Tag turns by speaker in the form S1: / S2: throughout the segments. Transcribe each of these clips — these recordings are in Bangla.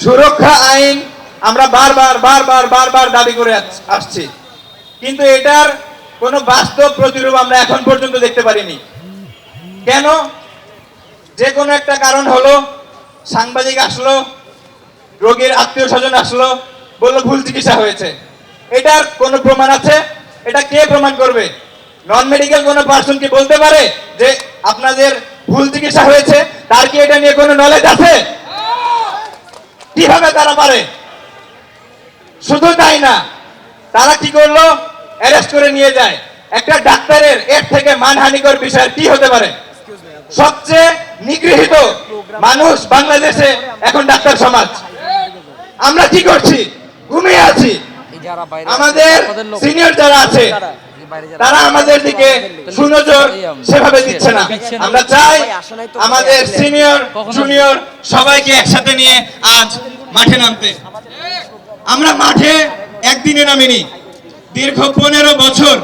S1: সুরক্ষা আইন আমরা বারবার দাবি করে আসছি, কিন্তু এটার কোনো বাস্তব প্রতিরূপ আমরা এখন পর্যন্ত দেখতে পারিনি। কেন? যে কোনো একটা কারণ হলো, সাংবাদিক আসলো, রোগীর আত্মীয় স্বজন আসলো, বললো ভুল চিকিৎসা হয়েছে। এটার কোনো প্রমাণ আছে? এটা কে প্রমাণ করবে? নন মেডিকেল কোনো পার্সন কি বলতে পারে যে আপনাদের ভুল চিকিৎসা হয়েছে? তার কি এটা নিয়ে কোনো নলেজ আছে? কিভাবে তারা পারে? শুধু তাই না, তারা কি করলো? অ্যারেস্ট করে নিয়ে যায়। একটা ডাক্তারের এর থেকে মানহানিকর বিষয় কি হতে পারে? সবচেয়ে নিগৃহীত মানুষ বাংলাদেশে এখন ডাক্তার সমাজ। আমরা কি করছি? ঘুমিয়ে আছি। আমাদের সিনিয়র যারা আছে তারা আমাদের দিকে সুনজর সেভাবে দিচ্ছে না। আমরা চাই আমাদের সিনিয়র জুনিয়র সবাইকে একসাথে নিয়ে আজ মাঠে নামতে। আমরা মাঠে একদিনে নামিনি, দীর্ঘ 15 বছর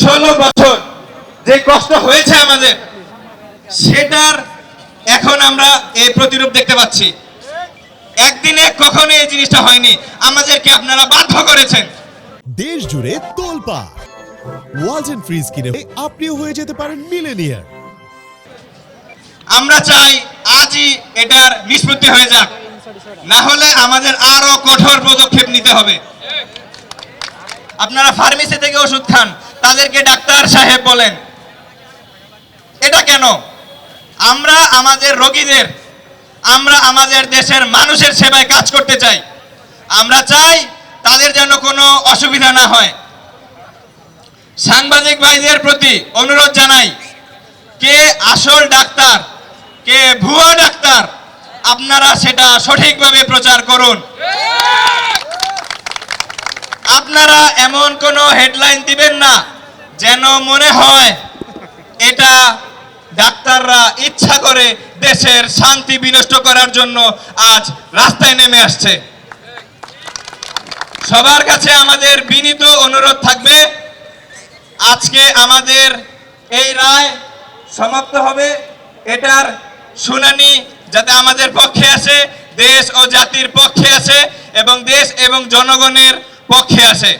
S1: 16 বছর যে কষ্ট হয়েছে আমাদের, সেটার এখন আমরা এই প্রতিরূপ দেখতে পাচ্ছি। একদিনে কখনো এই জিনিসটা হয়নি, আমাদেরকে আপনারা বাধ্য করেছেন।
S2: দেশ জুড়ে তোলপাড় ওয়ালটন ফ্রিজ কিনে আপনিও হয়ে যেতে পারেন মিলেনিয়ার।
S1: আমরা চাই আজই এটার নিষ্পত্তি হয়ে যাক, না হলে আমাদের আরো কঠোর পদক্ষেপ নিতে হবে। আপনারা ফার্মেসি থেকে ওষুধ খান, তাদেরকে ডাক্তার সাহেব বলেন। এটা কেন? আমরা আমাদের রোগীদের, আমরা আমাদের দেশের মানুষের সেবায় কাজ করতে চাই। আমরা চাই তাদের যেন কোনো অসুবিধা না হয়। সাংবাদিক ভাইদের প্রতি অনুরোধ জানাই, কে আসল ডাক্তার, কে ভুয়া ডাক্তার, আপনারা সেটা সঠিকভাবে প্রচার করুন। আপনারা এমন কোনো হেডলাইন দিবেন না যেন মনে হয় এটা ডাক্তাররা ইচ্ছা করে দেশের শান্তি বিনষ্ট করার জন্য আজ রাস্তায় নেমে আসছে। সবার কাছে আমাদের বিনীত অনুরোধ থাকবে, আজকে আমাদের এই রায় সমাপ্ত হবে, এটার শুনানি যাতে আমাদের পক্ষে আসে, দেশ ও জাতির পক্ষে আসে এবং দেশ এবং জনগণের পক্ষে আসে।